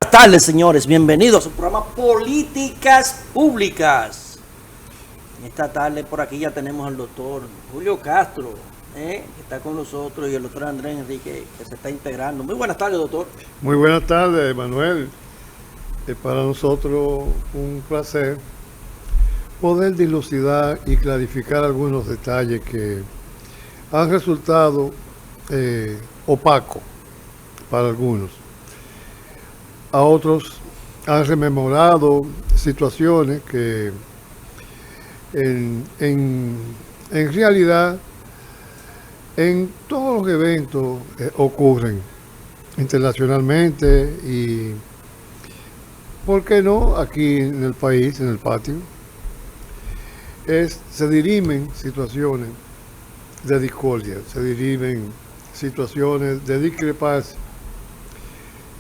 buenas tardes, señores. Bienvenidos a su programa Políticas Públicas. En esta tarde por aquí ya tenemos al doctor Julio Castro, que está con nosotros, y el doctor Andrés Enrique, que se está integrando. Muy buenas tardes, doctor. Muy buenas tardes, Manuel. Es para nosotros un placer poder dilucidar y clarificar algunos detalles que han resultado opacos para algunos. A otros han rememorado situaciones que en realidad en todos los eventos ocurren internacionalmente y, ¿por qué no?, aquí en el país, en el patio. Se dirimen situaciones de discordia, se dirimen situaciones de discrepancia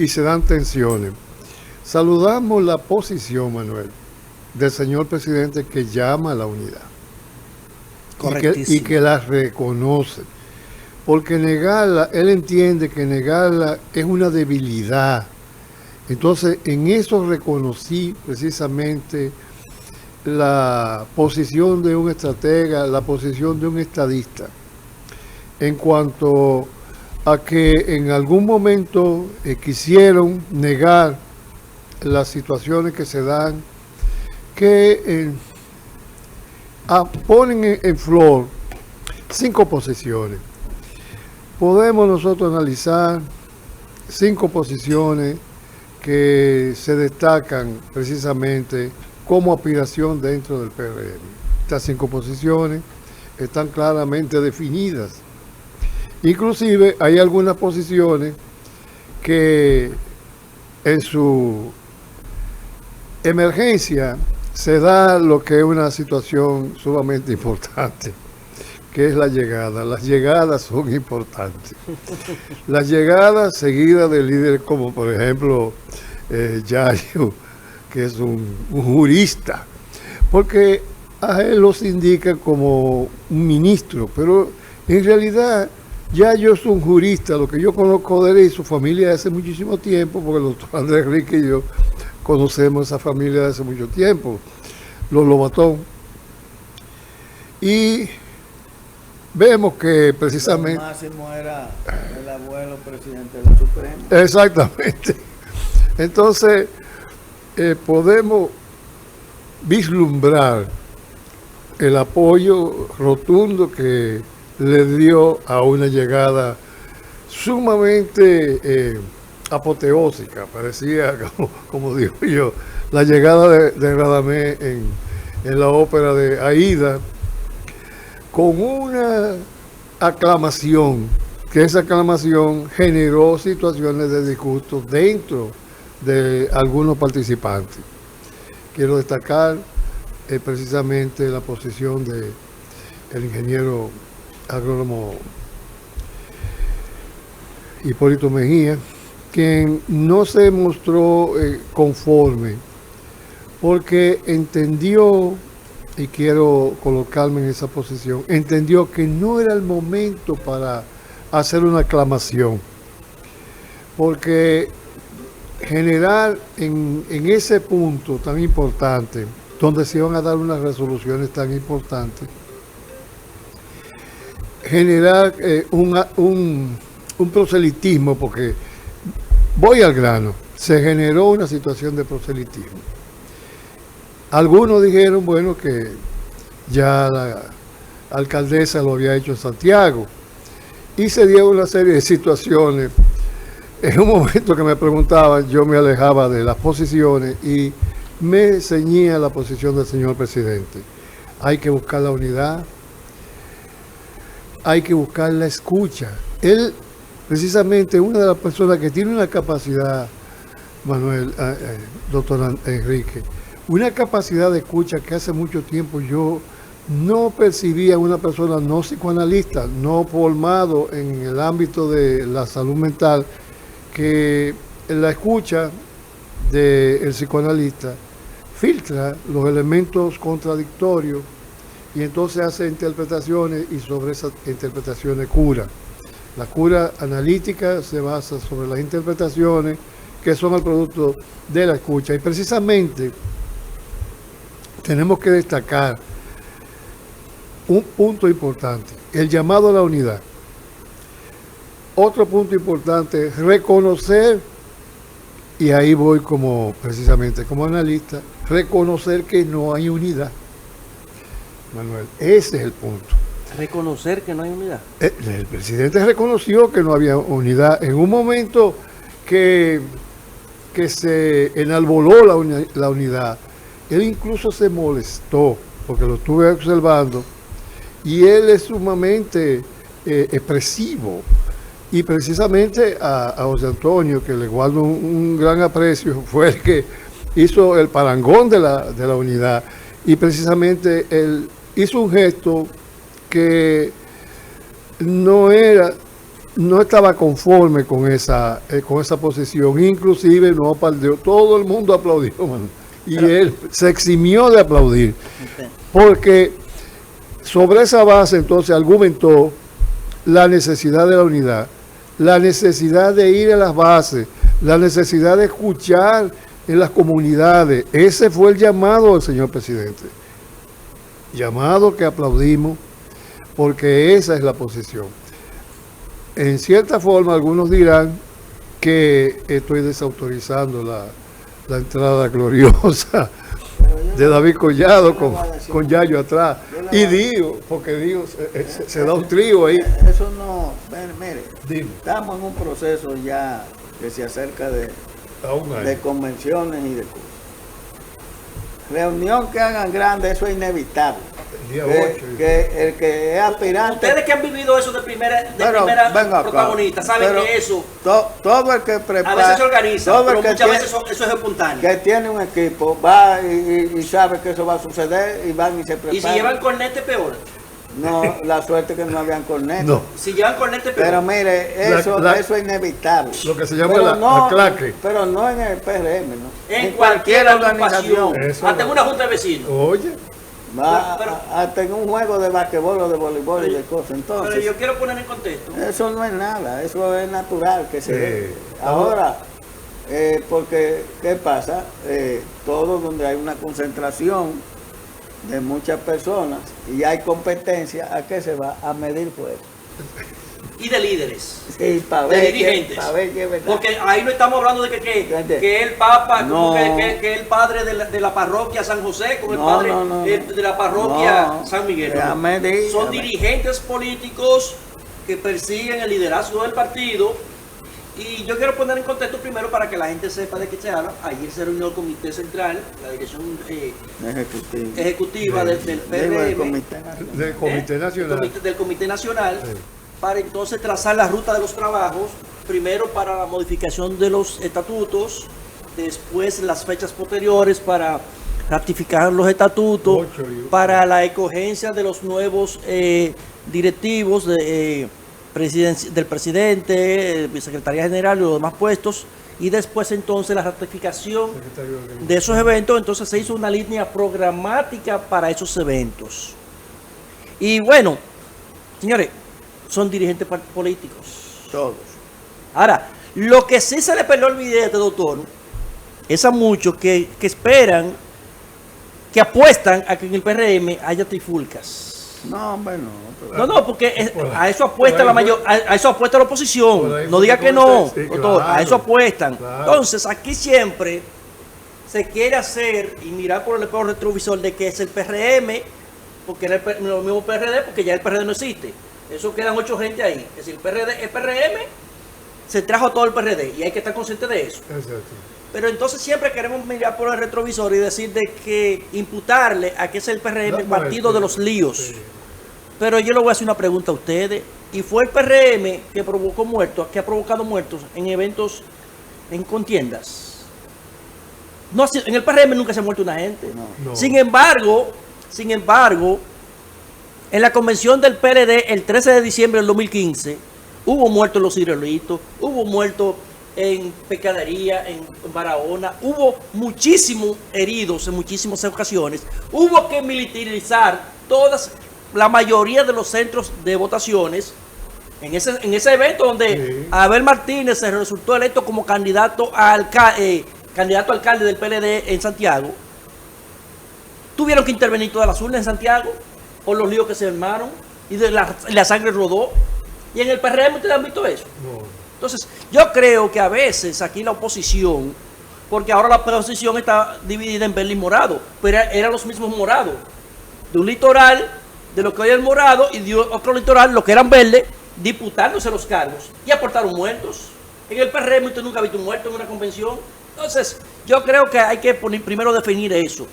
y se dan tensiones. Saludamos la posición, Manuel, del señor presidente, que llama a la unidad y que la reconoce, porque negarla, él entiende que negarla es una debilidad. Entonces, en eso reconocí precisamente la posición de un estratega, la posición de un estadista, en cuanto a que en algún momento quisieron negar las situaciones que se dan, que ponen en flor 5 posiciones. Podemos nosotros analizar 5 posiciones que se destacan precisamente como aspiración dentro del PRM. Estas 5 posiciones están claramente definidas. Inclusive hay algunas posiciones que en su emergencia se da lo que es una situación sumamente importante, que es la llegada. Las llegadas son importantes. Las llegadas seguidas de líderes como, por ejemplo, Yayo, que es un jurista, porque a él los indica como un ministro, pero en realidad Yayo es un jurista. Lo que yo conozco de él y su familia de hace muchísimo tiempo, porque el doctor Andrés Enrique y yo conocemos esa familia de hace mucho tiempo, los Lobatón, y vemos que precisamente Lo máximo era el abuelo presidente del Supremo. Exactamente. Entonces, podemos vislumbrar el apoyo rotundo que le dio a una llegada sumamente apoteósica. Parecía, como digo yo, la llegada de Radamés en la ópera de Aida, con una aclamación, que esa aclamación generó situaciones de disgusto dentro de algunos participantes. Quiero destacar precisamente la posición del ingeniero agrónomo Hipólito Mejía, quien no se mostró conforme, porque entendió, y quiero colocarme en esa posición, entendió que no era el momento para hacer una aclamación, porque generar en ese punto tan importante, donde se iban a dar unas resoluciones tan importantes, generar un proselitismo, porque voy al grano, se generó una situación de proselitismo. Algunos dijeron, bueno, que ya la alcaldesa lo había hecho en Santiago, y se dio una serie de situaciones. En un momento que me preguntaban, yo me alejaba de las posiciones y me ceñía a la posición del señor presidente. Hay que buscar la unidad, hay que buscar la escucha. Él, precisamente, una de las personas que tiene una capacidad, Manuel, doctor Enrique, una capacidad de escucha que hace mucho tiempo yo no percibía en una persona no psicoanalista, no formado en el ámbito de la salud mental, que la escucha del psicoanalista filtra los elementos contradictorios y entonces hace interpretaciones y sobre esas interpretaciones cura. La cura analítica se basa sobre las interpretaciones que son el producto de la escucha. Y precisamente tenemos que destacar un punto importante, el llamado a la unidad. Otro punto importante, reconocer, y ahí voy precisamente como analista, reconocer que no hay unidad. Manuel, ese es el punto. Reconocer que no hay unidad. El presidente reconoció que no había unidad en un momento que se enalboló la unidad. Él incluso se molestó, porque lo estuve observando, y él es sumamente expresivo. Y precisamente a José Antonio, que le guardo un gran aprecio, fue el que hizo el parangón de la unidad. Y precisamente él hizo un gesto que no estaba conforme con esa posición, inclusive no aplaudió, todo el mundo aplaudió, mano, y él se eximió de aplaudir, porque sobre esa base entonces argumentó la necesidad de la unidad, la necesidad de ir a las bases, la necesidad de escuchar en las comunidades. Ese fue el llamado del señor presidente, llamado que aplaudimos, porque esa es la posición. En cierta forma, algunos dirán que estoy desautorizando la entrada gloriosa de David Collado con Yayo atrás. Y digo, porque digo, se da un trío ahí. Eso no, mire, Dime. estamos en un proceso ya que se acerca de convenciones y de cosas. Reunión que hagan grande, eso es inevitable. El día 8. Que el que es aspirante. Ustedes que han vivido eso de primera protagonista, saben que eso todo el que prepara, a veces se organiza, todo pero el que muchas tiene, veces eso es espontáneo. que tiene un equipo, va y sabe que eso va a suceder y van y se preparan. Y si llevan cornete, peor. No, la suerte que no habían cornetas. No. Si llevan cornete, peor. Pero mire, eso es inevitable. Lo que se llama Pero la claque. Pero no en el PRM, ¿no? En cualquier agrupación, Eso hasta en una junta de vecinos. Oye, Hasta en un juego de basquetbol o de voleibol y de cosas. Pero Entonces, yo quiero poner en contexto. eso no es nada, eso es natural que se Sí. dé. Ahora, porque, ¿qué pasa? Todo donde hay una concentración de muchas personas y hay competencia, ¿a qué se va? A medir fuerza. Y de líderes. Sí, para De ver, dirigentes. para ver qué es verdad. Porque ahí no estamos hablando de que el Papa, No. como que el padre de la parroquia San José, como el No, padre no. de la parroquia No. San Miguel. Ya me di, Son ya me- dirigentes políticos que persiguen el liderazgo del partido. Y yo quiero poner en contexto primero para que la gente sepa de qué se habla. Ayer se reunió el Comité Central, la dirección ejecutiva del Digo, el PRM, Comité Nacional. del Comité Nacional. del Comité Nacional, Sí. para entonces trazar la ruta de los trabajos, primero para la modificación de los estatutos, después las fechas posteriores para ratificar los estatutos, 8 y 1. para la escogencia de los nuevos directivos del presidente, secretaría general y los demás puestos, y después entonces la ratificación de esos eventos. Entonces se hizo una línea programática para esos eventos. Y bueno, señores, son dirigentes políticos. Todos. Ahora, lo que sí se le perdió el billete, doctor, es a muchos que esperan, que apuestan a que en el PRM haya trifulcas. No, hombre, no. Pero- No, porque a eso apuesta por ahí la mayor, a eso apuesta la por oposición. ahí No fue diga que que no, sí, doctor, a claro, eso apuestan. claro. Entonces, aquí siempre se quiere hacer y mirar por el espejo retrovisor de que es el PRM, porque era lo mismo PRD, porque ya el PRD no existe. Eso quedan 8 gente ahí. Es decir, el PRM se trajo todo el PRD y hay que estar consciente de eso. Exacto. Pero entonces siempre queremos mirar por el retrovisor y decir de que imputarle a que es el PRM el partido de los líos. Sí. Pero yo le voy a hacer una pregunta a ustedes. Y fue el PRM que provocó muertos, que ha provocado muertos en eventos, en contiendas. No, en el PRM nunca se ha muerto una gente. No. Sin embargo, en la convención del PLD el 13 de diciembre del 2015, hubo muertos en Los Ciruelitos, hubo muertos en Pescadería, en Barahona, hubo muchísimos heridos en muchísimas ocasiones. Hubo que militarizar la mayoría de los centros de votaciones En ese evento donde Sí. Abel Martínez se resultó electo como candidato candidato a alcalde del PLD en Santiago, tuvieron que intervenir todas las urnas en Santiago por los líos que se armaron y la sangre rodó. Y en el PRM ustedes han visto eso. No. Entonces, yo creo que a veces aquí la oposición, porque ahora la oposición está dividida en verde y morado, pero eran los mismos morados. De un litoral, de lo que hoy es el morado, y de otro litoral, lo que eran verdes, disputándose los cargos. Y aportaron muertos. En el PRM usted nunca ha visto un muerto en una convención. Entonces, yo creo que hay que primero definir eso,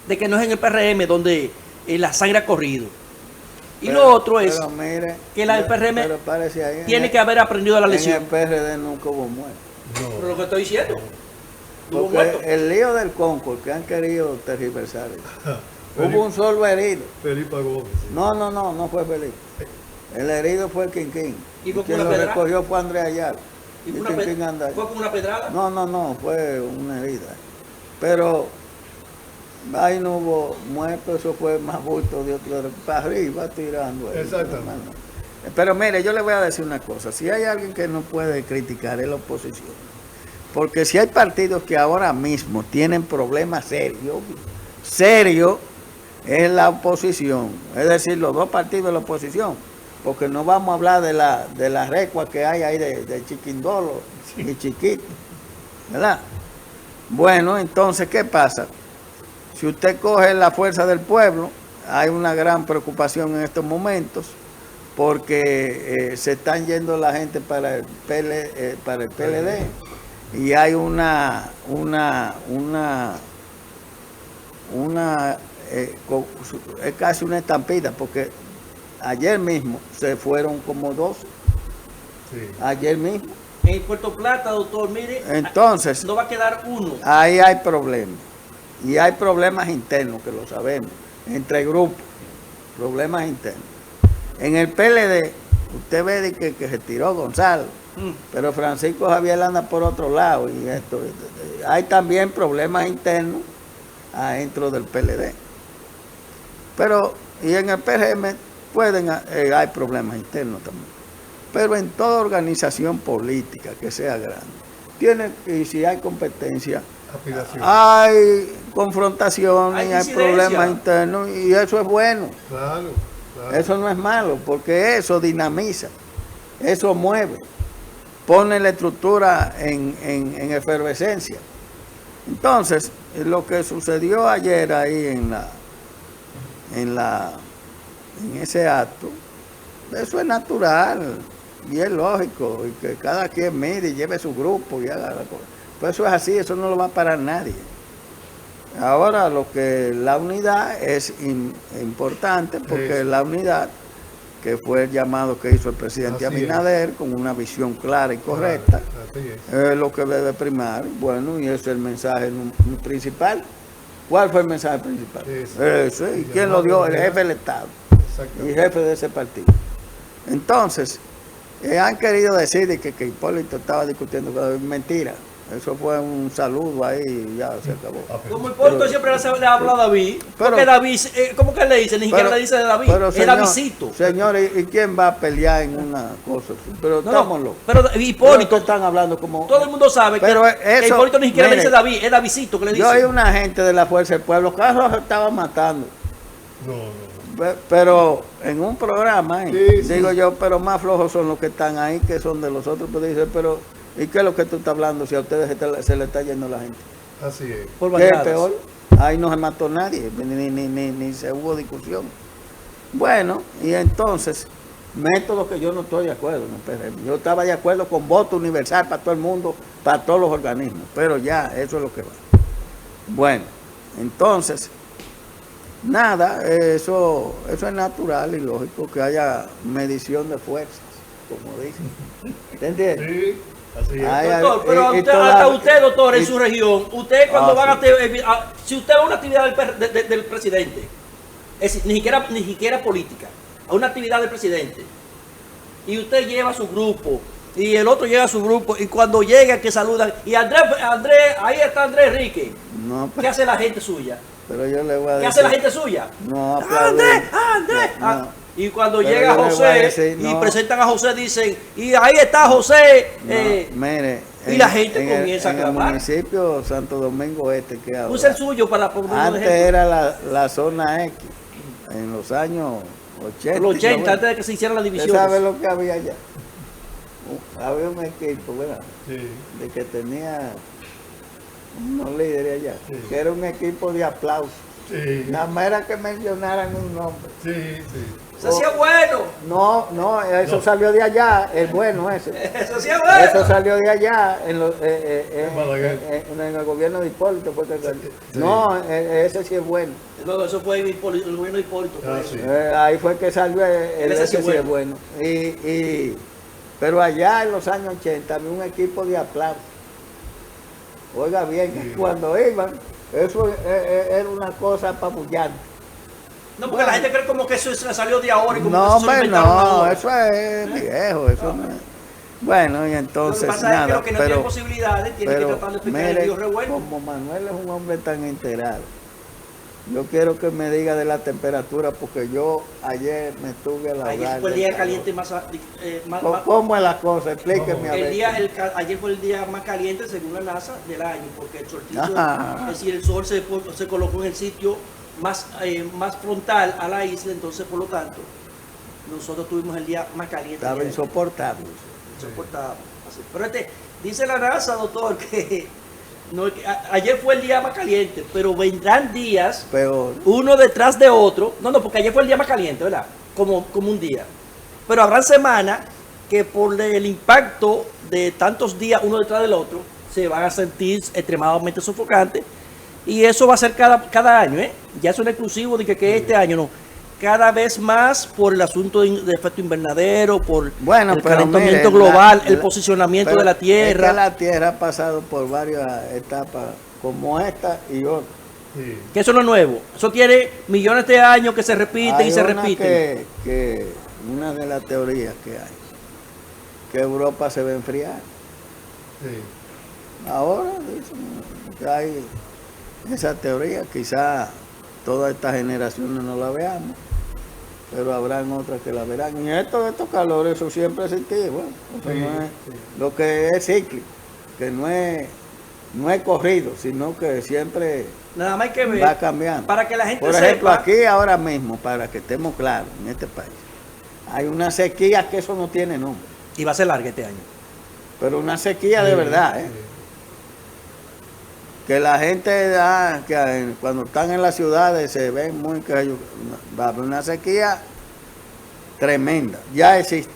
de que no es en el PRM donde la sangre ha corrido. Y lo otro es pero mire, que la del PRM pero parece ahí, tiene que haber aprendido de la en el lección. PRD nunca hubo muertos. Pero No. lo que estoy diciendo, hubo Porque muertos. el lío del Concord que han querido tergiversar, Felipe, hubo un solo herido. Felipe Gómez. Sí. No fue Felipe. El herido fue Quinquín. ¿Y fue con Quien una lo pedrada? recogió fue Andrés Ayala. Y Y fue una Quinquín anda ahí. ¿Fue con una pedrada? No, fue una herida. Pero ahí no hubo muertos, eso fue más bulto de otro, para arriba tirando. Ahí, Exactamente. hermano. Pero mire, yo le voy a decir una cosa, si hay alguien que no puede criticar es la oposición. Porque si hay partidos que ahora mismo tienen problemas serios, es la oposición. Es decir, los dos partidos de la oposición. Porque no vamos a hablar de la recua que hay ahí de Chiquindolo y Chiquito. ¿Verdad? Bueno, entonces, ¿qué pasa? Si usted coge la fuerza del pueblo, hay una gran preocupación en estos momentos porque se están yendo la gente para el PLD y hay es casi una estampida porque ayer mismo se fueron como 12, Sí. ayer mismo. En Puerto Plata, doctor, mire, Entonces, no va a quedar uno. ahí hay problemas. Y hay problemas internos, que lo sabemos, entre grupos, problemas internos. En el PLD, usted ve de que se tiró Gonzalo, pero Francisco Javier anda por otro lado. Y esto, hay también problemas internos adentro del PLD. Pero, y en el PRM hay problemas internos también. Pero en toda organización política que sea grande, y si hay competencia, Aspiración. hay confrontaciones, Hay hay disidencia. problemas internos y eso es bueno. Claro, claro. Eso no es malo porque eso dinamiza, eso mueve, pone la estructura en efervescencia. Entonces, lo que sucedió ayer ahí en ese acto, eso es natural y es lógico y que cada quien mire y lleve su grupo y haga la cosa. Pues eso es así, eso no lo va a parar nadie. Ahora la unidad es importante porque Sí. la unidad, que fue el llamado que hizo el presidente Así Abinader con una visión clara y correcta, Así es. es lo que debe primar. Bueno, y ese es el mensaje principal. ¿Cuál fue el mensaje principal? Ese. ¿Y quién lo dio? El jefe del Estado y Exactamente. jefe de ese partido. Entonces, han querido decir de que Hipólito estaba discutiendo con mentira. Eso fue un saludo ahí y ya se acabó. Como Hipólito siempre le habla a David, pero- porque David, ¿cómo que le dice? Ni siquiera Pero- le dice de David, pero, es señor, Davidcito. Señor, ¿y quién va a pelear en una cosa así? Pero No, estámoslo. no, pero Hipólito, Están hablando como... todo el mundo sabe Pero que eso, Hipólito ni siquiera le mire, dice David, es Davidcito que le Yo hay dice. una gente de la Fuerza del Pueblo, Carlos estaba matando. No. Pero en un programa, Sí, digo sí. yo, pero más flojos son los que están ahí que son de los otros. Pues dice, pero ¿y qué es lo que tú estás hablando si a ustedes se le está yendo la gente? Así es. Por ¿Qué es bandadas. peor? Ahí no se mató nadie, ni se hubo discusión. Bueno, y entonces, métodos que yo no estoy de acuerdo en el PRM. Yo estaba de acuerdo con voto universal para todo el mundo, para todos los organismos, pero ya, eso es lo que va. Bueno, entonces, nada, eso es natural y lógico que haya medición de fuerzas, como dicen. ¿Te entiendes? Sí, así es. Ay, Doctor, pero y usted, toda- hasta usted, doctor, en y- su región, usted cuando Ah, van sí. si usted va a una actividad del presidente, es decir, ni siquiera política, a una actividad del presidente, y usted lleva su grupo, y el otro lleva su grupo, y cuando llega que saludan, y Andrés, ahí está Andrés Enrique, No, ¿qué hace la gente suya? pero yo le voy a ¿Qué decir. hace la gente suya? No, ¡Andrés! ¡Andrés! No, Ah, Y cuando Pero llega yo le voy a José decir, y no. presentan a José, dicen, y ahí está José. Mire, y la gente comienza a en el clamar. municipio Santo Domingo Este, que ahora, Puse el suyo para poner un antes ejemplo. era la zona X, en los años 80. Los 80, 90. antes de que se hicieran las ¿Usted divisiones. sabe lo que había allá? Había un equipo, ¿verdad? Sí. De que tenía unos líderes allá, Sí. que era un equipo de aplauso. Sí. Nada más era que mencionaran un nombre. Sí, sí. Se hacía bueno. No, eso salió de allá, el bueno ese. Se hacía bueno. Eso salió de allá Balaguer. en el gobierno de Hipólito. Fue que salió. Sí. No, ese sí es bueno. No, eso fue el gobierno de Hipólito. Ah, fue sí. eso. Ahí fue que salió Ese sí ese sí es bueno. Pero allá en los años 80 había un equipo de aplauso. Oiga bien, Sí. cuando iban, eso era una cosa apabullante. No, porque la gente cree como que eso salió de ahora y como No, que eso lo hombre, inventaron no, ahora. eso es viejo, eso no es. Bueno, y Lo que entonces pasa es que nada, los que no tienen posibilidades tienen que pero tratar de explicar el mire, río revuelto. como Manuel es un hombre tan enterado, yo quiero que me diga de la temperatura, porque yo ayer me estuve a la Ayer fue el día caliente más, ¿Cómo es la cosa? Explíqueme a ver. ayer fue el día más caliente según la NASA del año, porque el solsticio, Ajá. es decir, el sol se colocó en el sitio más frontal a la isla, entonces por lo tanto nosotros tuvimos el día más caliente. Estaba insoportable. Insoportable. Así. Pero dice la NASA, doctor, que ayer fue el día más caliente, pero vendrán días Peor. uno detrás de otro. No, porque ayer fue el día más caliente, ¿verdad? Como un día. Pero habrá semanas que por el impacto de tantos días uno detrás del otro se van a sentir extremadamente sofocantes. Y eso va a ser cada año, ¿eh? Ya es un exclusivo de que este año no. Cada vez más por el asunto de efecto invernadero, por Bueno, el pero calentamiento mire, global, el posicionamiento pero de la es Tierra. que la Tierra ha pasado por varias etapas, como esta y otra. Sí. Que eso no es nuevo. Eso tiene millones de años que se repiten Hay y se una repiten. que una de las teorías que hay, que Europa se va a enfriar. Sí. Ahora dicen que hay esa teoría, quizá todas estas generaciones no la veamos, pero habrán otras que la verán. Y estos calores, eso siempre ha existido. Bueno, eso Sí, no es, sí. lo que es cíclico, que no es corrido, sino que siempre Nada más hay que ver. va cambiando. Para que la gente Por ejemplo, sepa. aquí ahora mismo, para que estemos claros, en este país, hay una sequía que eso no tiene nombre, Y va a ser larga este año. pero una sequía de Sí, verdad, ¿eh? sí. Que la gente cuando están en las ciudades se ven muy que va a haber una sequía tremenda, ya existe.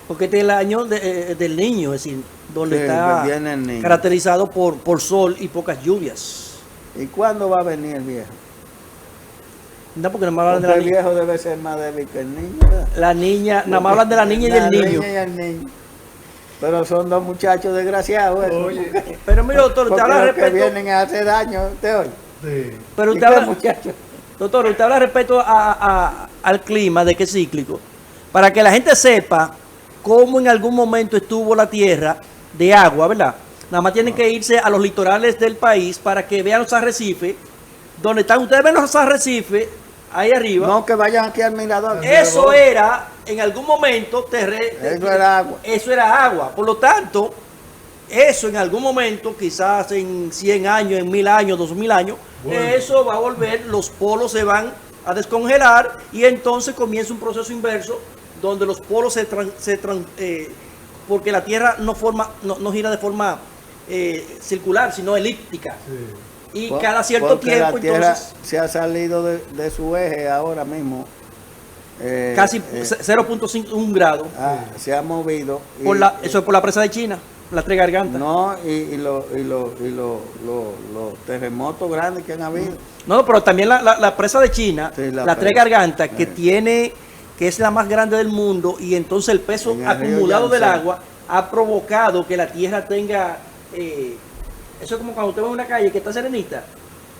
Porque este es el año del niño, es decir, donde Sí, está viene el niño. caracterizado por sol y pocas lluvias. ¿Y cuándo va a venir el viejo? No, porque nada más hablan de Porque la el niña. viejo debe ser más débil que el niño, ¿verdad? La niña, nada más hablan de la niña y del niño. y el niño. Pero son dos muchachos desgraciados. Eso, Oye. porque- Pero mire, doctor, usted porque habla los que respecto. vienen a hacer daño, usted oye. Sí. Pero ¿Y usted qué habla, muchachos? doctor, usted habla respecto al clima, de que es cíclico. Para que la gente sepa cómo en algún momento estuvo la tierra de agua, ¿verdad? Nada más tienen que irse a los litorales del país para que vean los arrecifes. Donde están, ustedes ven los arrecifes, ahí arriba. No, que vayan aquí al mirador. Eso era, en algún momento, Eso era agua. Eso era agua. Por lo tanto, eso en algún momento, quizás en 100 años, en 1000 años, 2000 años, Bueno. eso va a volver, los polos se van a descongelar y entonces comienza un proceso inverso donde los polos porque la Tierra no gira de forma circular, sino elíptica. Sí. Y cada cierto Porque tiempo, la Tierra entonces, se ha salido de su eje ahora mismo. casi 0.1 grado. Se ha movido. Eso es por la presa de China, las tres gargantas. No, y los terremotos grandes que han habido. No, pero también la presa de China, Sí, la la Tres presa. Gargantas, que es la más grande del mundo, y entonces el peso En el río acumulado del Yangtze. agua ha provocado que la tierra tenga, eso es como cuando usted va en una calle que está serenita,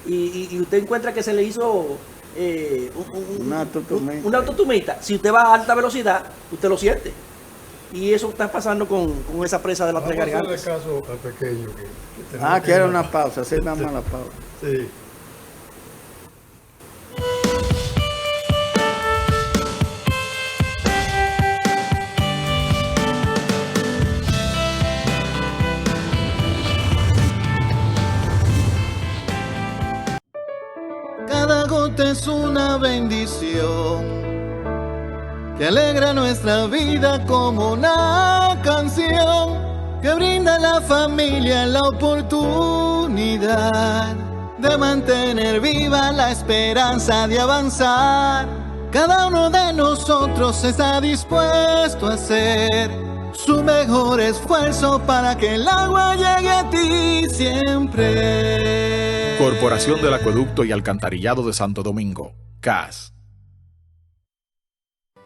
y usted encuentra que se le hizo Una tutumita. una tutumita. Si usted va a alta velocidad, usted lo siente. Y eso está pasando con esa presa de las Tres Vamos a hacerle Gargantas. caso al pequeño. Que tenemos que Quiero ir a- una pausa, sí, dame la pausa. Sí. presidente es una bendición que alegra nuestra vida como una canción que brinda a la familia la oportunidad de mantener viva la esperanza de avanzar. Cada uno de nosotros está dispuesto a hacer su mejor esfuerzo para que el agua llegue a ti siempre. Corporación del Acueducto y Alcantarillado de Santo Domingo, CAS.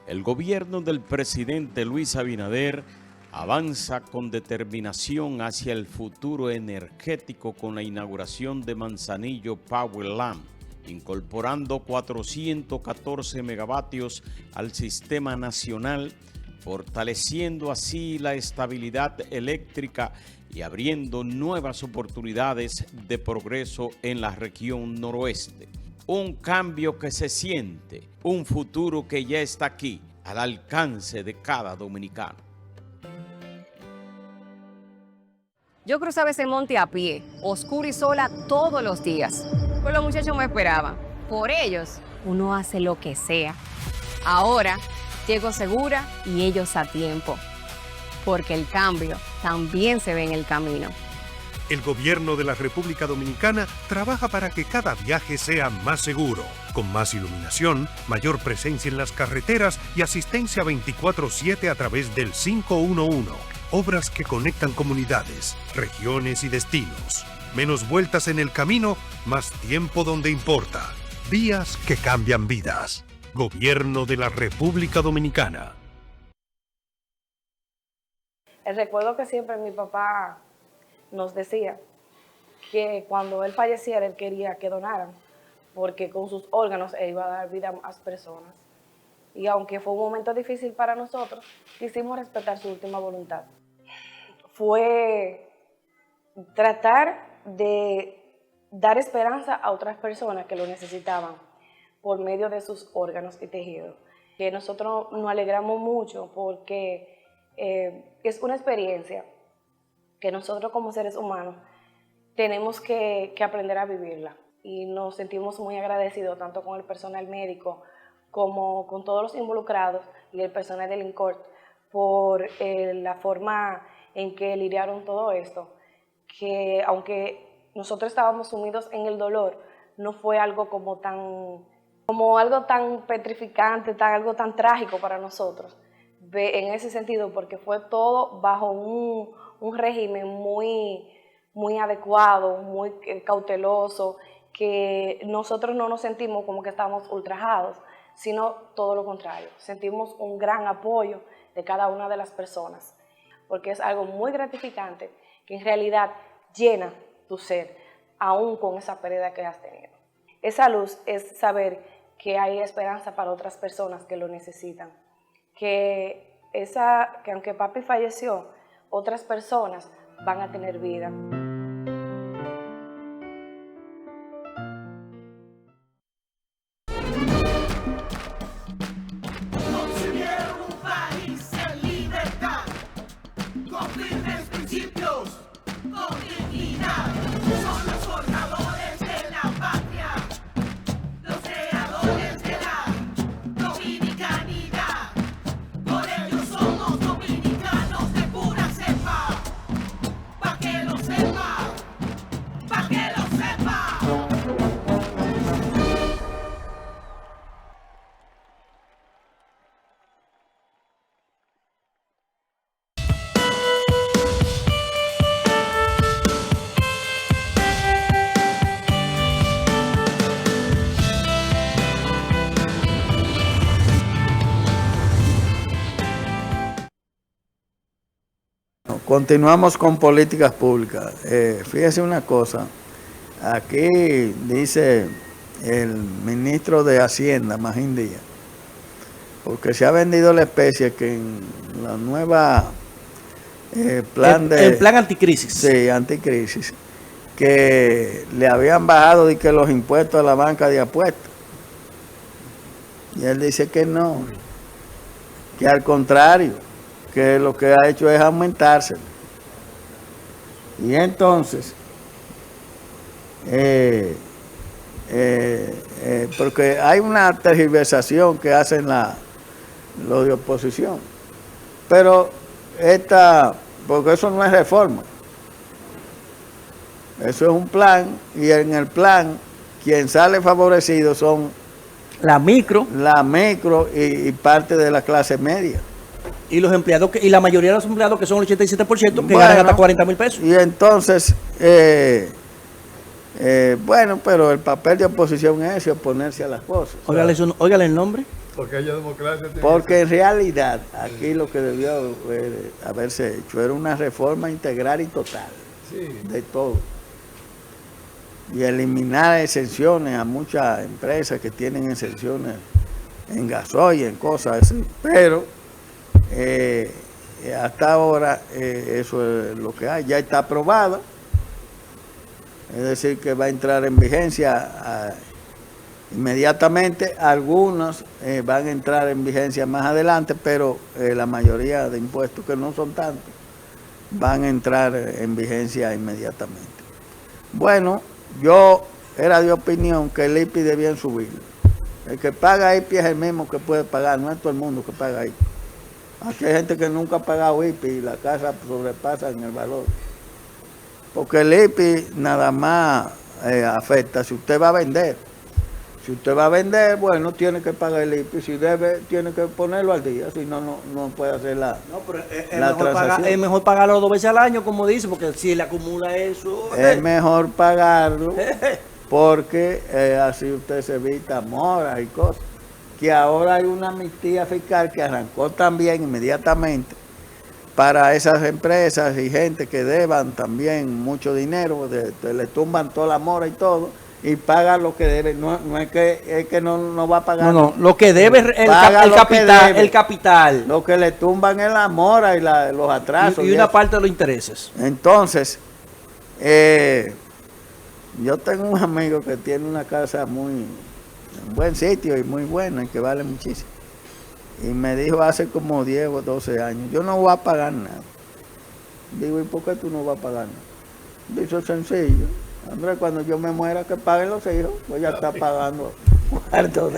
El gobierno del presidente Luis Abinader avanza con determinación hacia el futuro energético con la inauguración de Manzanillo Powerland, incorporando 414 megavatios al sistema nacional, fortaleciendo así la estabilidad eléctrica y abriendo nuevas oportunidades de progreso en la región noroeste. Un cambio que se siente, un futuro que ya está aquí, al alcance de cada dominicano. Yo cruzaba ese monte a pie, oscura y sola todos los días. Pues los muchachos me esperaban. Por ellos, uno hace lo que sea. Ahora, llego segura y ellos a tiempo. Porque el cambio también se ve en el camino. El gobierno de la República Dominicana trabaja para que cada viaje sea más seguro, con más iluminación, mayor presencia en las carreteras y asistencia 24/7 a través del 511. Obras que conectan comunidades, regiones y destinos. Menos vueltas en el camino, más tiempo donde importa. Vías que cambian vidas. Gobierno de la República Dominicana. El recuerdo que siempre mi papá nos decía que cuando él falleciera, él quería que donaran, porque con sus órganos él iba a dar vida a más personas. Y aunque fue un momento difícil para nosotros, quisimos respetar su última voluntad. Fue tratar de dar esperanza a otras personas que lo necesitaban por medio de sus órganos y tejidos. Que nosotros nos alegramos mucho porque es una experiencia que nosotros como seres humanos tenemos que aprender a vivirla. Y nos sentimos muy agradecidos tanto con el personal médico como con todos los involucrados y el personal del INCORT por la forma en que lidiaron todo esto, que aunque nosotros estábamos sumidos en el dolor, no fue algo como algo tan petrificante, algo tan trágico para nosotros, en ese sentido, porque fue todo bajo un régimen muy adecuado, muy cauteloso, que nosotros no nos sentimos como que estábamos ultrajados, sino todo lo contrario. Sentimos un gran apoyo de cada una de las personas, porque es algo muy gratificante que en realidad llena tu ser, aún con esa pérdida que has tenido. Esa luz es saber que hay esperanza para otras personas que lo necesitan, que aunque papi falleció, otras personas van a tener vida. Concibieron un país en libertad, con firmes principios, con dignidad. Son los forjadores de la patria, los creadores de la dominicanidad. Por ellos somos dominicanos de pura cepa, pa' que lo sepa, pa' que lo sepa. Continuamos con políticas públicas. Fíjese una cosa, aquí dice el ministro de Hacienda, Magín Díaz, porque se ha vendido la especie que en la nueva plan el plan anticrisis. Sí, anticrisis, que le habían bajado de que los impuestos a la banca de apuestas. Y él dice que no, que al contrario, que lo que ha hecho es aumentarse. Y entonces porque hay una tergiversación que hacen los de oposición. Pero porque eso no es reforma. Eso es un plan, y en el plan quien sale favorecido son La micro y parte de la clase media. y los empleados, y la mayoría de los empleados, que son el 87%, que Bueno, ganan hasta 40,000 pesos. Y entonces, bueno, pero el papel de oposición es ese, oponerse a las cosas. Óigale el nombre. Porque haya democracia. Porque en realidad aquí lo que debió haberse hecho era una reforma integral y total de todo. Y eliminar exenciones a muchas empresas que tienen exenciones en gasoil, en cosas así. Pero hasta ahora eso es lo que hay. Ya está aprobada. Es decir, que va a entrar en vigencia inmediatamente. Algunos van a entrar en vigencia más adelante, pero la mayoría de impuestos, que no son tantos, van a entrar en vigencia inmediatamente. Bueno, yo era de opinión que el IPI debían subirlo. El que paga IPI es el mismo que puede pagar, no es todo el mundo que paga IPI. Aquí hay gente que nunca ha pagado IPI y la casa sobrepasa en el valor. Porque el IPI nada más afecta si usted va a vender. Si usted va a vender, bueno, tiene que pagar el IPI. Si debe, tiene que ponerlo al día. Si no, no puede hacer la transacción. Es mejor pagarlo 2 veces al año, como dice, porque si le acumula eso... Es mejor pagarlo porque así usted se evita moras y cosas. Que ahora hay una amnistía fiscal que arrancó también inmediatamente para esas empresas y gente que deban también mucho dinero, le tumban toda la mora y todo, y pagan lo que debe. No es que no va a pagar. No, lo que debe es el capital. Lo que le tumban es la mora y los atrasos. Y una parte de los intereses. Entonces, yo tengo un amigo que tiene una casa en buen sitio y muy buena, y que vale muchísimo. Y me dijo hace como 10 o 12 años, yo no voy a pagar nada. Digo, ¿y por qué tú no vas a pagar nada? Dice, sencillo. Andrés, cuando yo me muera, que paguen los hijos. Pues ya está pagando cuarto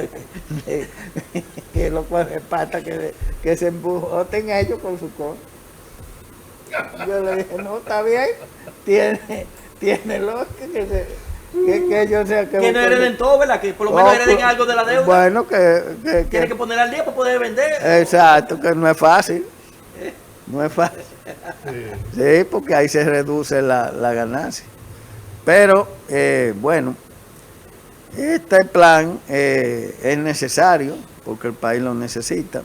que lo coge pata, que se embujoten ellos con su cosa. Yo le dije, no, está bien. Tiene lo que yo sea que no hereden todo, ¿verdad? Que por lo menos hereden algo de la deuda. Bueno, tiene que poner al día para poder vender. Exacto, que no es fácil. No es fácil. Sí, porque ahí se reduce la ganancia. Pero, bueno, este plan es necesario porque el país lo necesita.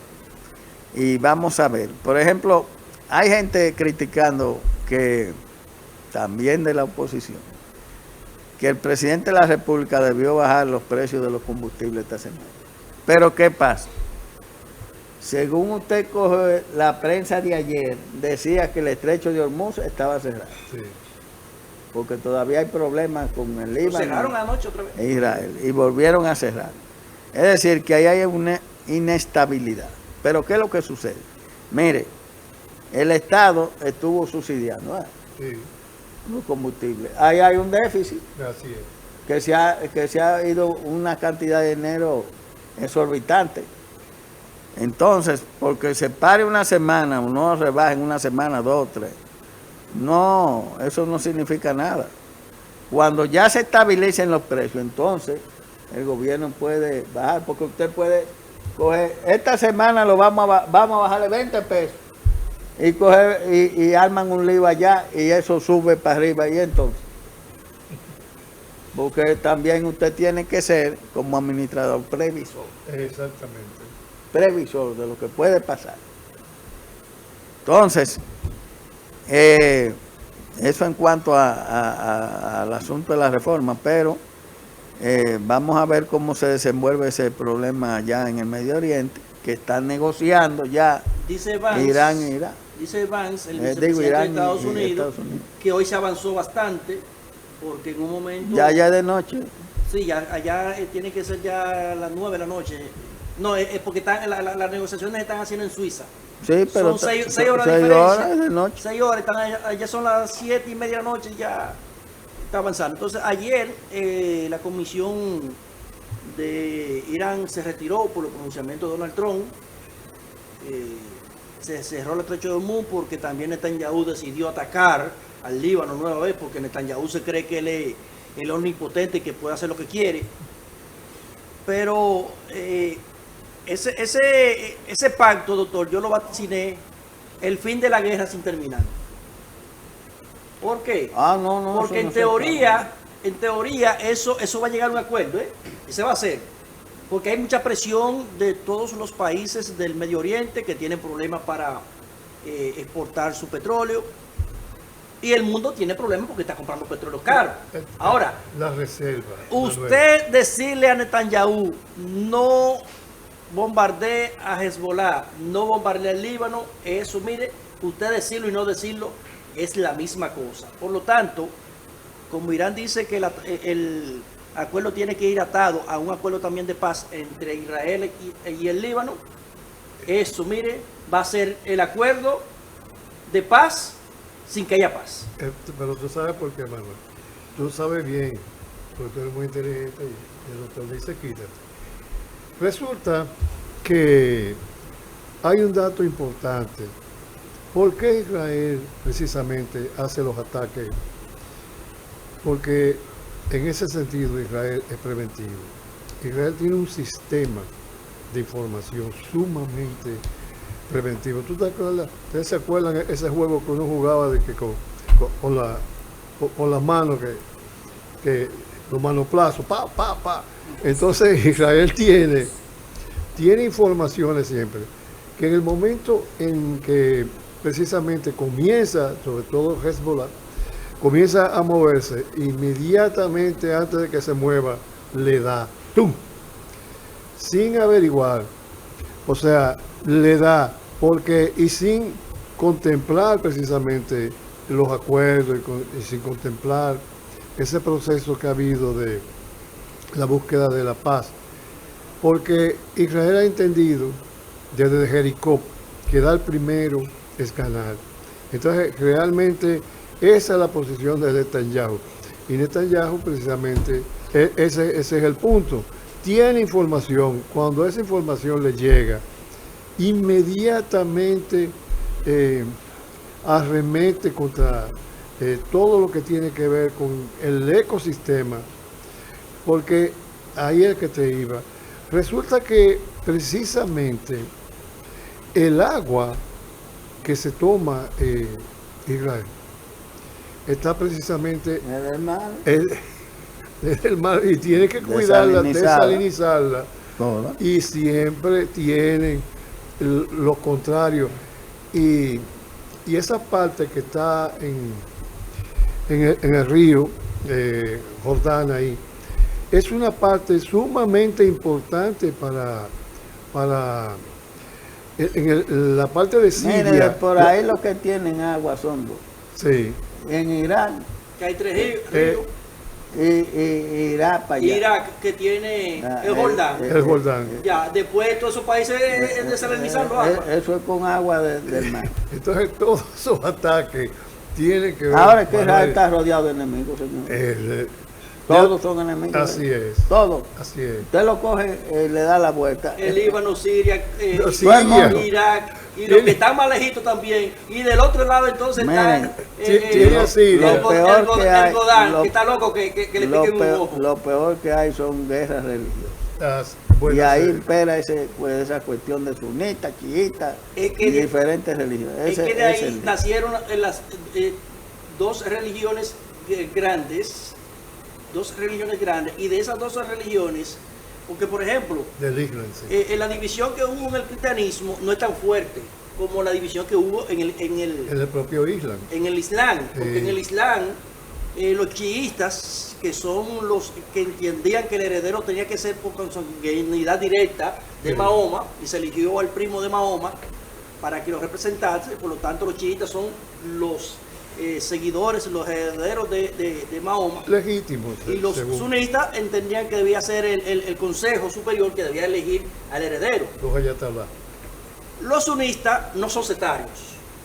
Y vamos a ver. Por ejemplo, hay gente criticando que también de la oposición, que el presidente de la República debió bajar los precios de los combustibles esta semana. Pero ¿qué pasa? Según usted coge la prensa de ayer, decía que el estrecho de Hormuz estaba cerrado. Sí. Porque todavía hay problemas con el Líbano. Cerraron anoche otra vez. E Israel, y volvieron a cerrar. Es decir, que ahí hay una inestabilidad. Pero ¿qué es lo que sucede? Mire, el Estado estuvo subsidiando los combustibles. Ahí hay un déficit. Así es. Que se ha ido una cantidad de dinero exorbitante. Entonces, porque se pare una semana, o no rebaje en una semana, 2 o 3, no, eso no significa nada. Cuando ya se estabilicen los precios, entonces el gobierno puede bajar, porque usted puede coger, esta semana lo vamos a bajarle 20 pesos, y coger y arman un lío allá, y eso sube para arriba, y entonces, porque también usted tiene que ser como administrador previsor. Exactamente. Previsor de lo que puede pasar. Entonces, eso en cuanto al asunto de la reforma, pero vamos a ver cómo se desenvuelve ese problema allá en el Medio Oriente, que están negociando ya Irán e Irak. Dice Vance, el vicepresidente de Estados Unidos, que hoy se avanzó bastante, porque en un momento... Ya de noche. Sí, allá tiene que ser ya las 9 de la noche. No, es porque las negociaciones están haciendo en Suiza. Sí, pero son 6 horas de diferencia. 6 horas de noche. 6 horas, allá son las 7:30 de la noche, ya está avanzando. Entonces, ayer la Comisión de Irán se retiró por el pronunciamiento de Donald Trump. Se cerró el estrecho de Hormuz porque también Netanyahu decidió atacar al Líbano nueva vez, porque Netanyahu se cree que él es omnipotente y que puede hacer lo que quiere. Pero ese pacto, doctor, yo lo vaticiné el fin de la guerra sin terminar. ¿Por qué? No, porque en teoría eso va a llegar a un acuerdo, y se va a hacer. Porque hay mucha presión de todos los países del Medio Oriente que tienen problemas para exportar su petróleo. Y el mundo tiene problemas porque está comprando petróleo caro. Ahora, la reserva. Usted decirle a Netanyahu, no bombardee a Hezbollah, no bombardee al Líbano, eso, mire, usted decirlo y no decirlo es la misma cosa. Por lo tanto, como Irán dice que el acuerdo tiene que ir atado a un acuerdo también de paz entre Israel y el Líbano, eso, mire, va a ser el acuerdo de paz sin que haya paz. Pero tú sabes por qué, Manuel. Tú sabes bien, porque tú eres muy inteligente y el doctor dice quítate. Resulta que hay un dato importante. ¿Por qué Israel precisamente hace los ataques? Porque en ese sentido Israel es preventivo. Israel tiene un sistema de información sumamente preventivo. ¿Tú te acuerdas? ¿Ustedes se acuerdan ese juego que uno jugaba de que con las manos, que los manoplazos, pa? Entonces Israel tiene informaciones siempre, que en el momento en que precisamente comienza, sobre todo Hezbollah, comienza a moverse, inmediatamente antes de que se mueva, le da, ¡tum!, sin averiguar, o sea, le da, porque y sin contemplar precisamente los acuerdos y sin contemplar ese proceso que ha habido de la búsqueda de la paz, porque Israel ha entendido desde Jericó que dar primero es ganar. Entonces realmente esa es la posición de Netanyahu, y Netanyahu precisamente ese es el punto. Tiene información, cuando esa información le llega, inmediatamente arremete contra todo lo que tiene que ver con el ecosistema, porque ahí es que te iba. Resulta que precisamente el agua que se toma Israel está precisamente en el mar. El mar, y tiene que cuidarla, desalinizarla. Y siempre tienen lo contrario. Y esa parte que está en el río Jordán ahí, es una parte sumamente importante para la parte de Siria. Mire, por ahí lo que tienen agua son dos. Sí. En Irán. Que hay 3 ríos. Y Irak para allá. Irak, que tiene el Jordán. El Jordán. Ya, después todos esos países desalinizando agua. Eso es con agua del mar. Entonces todos esos ataques tienen que ver. Ahora es que Israel está rodeado de enemigos, señor. Todos son enemigos. Así es. Todos. Así es. Usted lo coge, le da la vuelta. El Líbano, Siria, Irak, y los que están más lejitos también. Y del otro lado entonces miren, está lo peor que hay, Godán, que está loco que le piquen un ojo. Lo peor que hay son guerras religiosas. Y ahí impera esa cuestión de sunitas, chiitas y diferentes religiones. Es que de ahí nacieron las dos religiones grandes, y de esas dos religiones, porque por ejemplo, la división que hubo en el cristianismo no es tan fuerte como la división que hubo en el propio Islam. En el Islam, porque en el Islam los chiítas, que son los que entendían que el heredero tenía que ser por consanguinidad directa de Mahoma, y se eligió al primo de Mahoma para que lo representase, por lo tanto los chiítas son los seguidores, los herederos de Mahoma legítimos, y los sunistas entendían que debía ser el consejo superior que debía elegir al heredero. Los sunistas no son sectarios,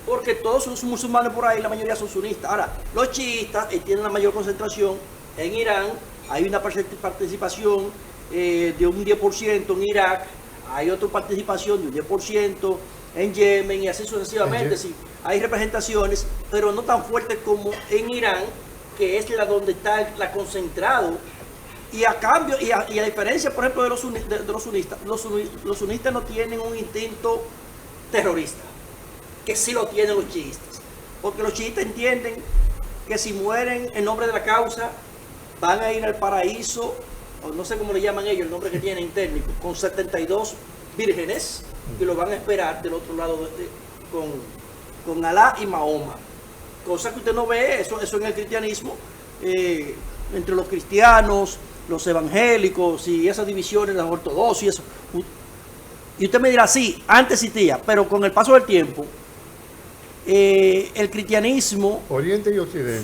porque todos los musulmanes por ahí, la mayoría son sunistas. Ahora, los chiítas tienen la mayor concentración en Irán hay una participación de un 10% en Irak, hay otra participación de un 10% en Yemen y así sucesivamente. Sí, hay representaciones, pero no tan fuertes como en Irán, que es la donde está la concentrado. Y a cambio, y a diferencia, por ejemplo, de los sunistas, los sunistas no tienen un instinto terrorista, que sí lo tienen los chiistas. Porque los chiistas entienden que si mueren en nombre de la causa, van a ir al paraíso, o no sé cómo le llaman ellos, el nombre que tienen técnico, con 72 vírgenes, que lo van a esperar del otro lado con Alá y Mahoma. Cosa que usted no ve, eso en el cristianismo, entre los cristianos, los evangélicos y esas divisiones, los ortodoxos y eso. Y usted me dirá, sí, antes existía, pero con el paso del tiempo, el cristianismo Oriente y Occidente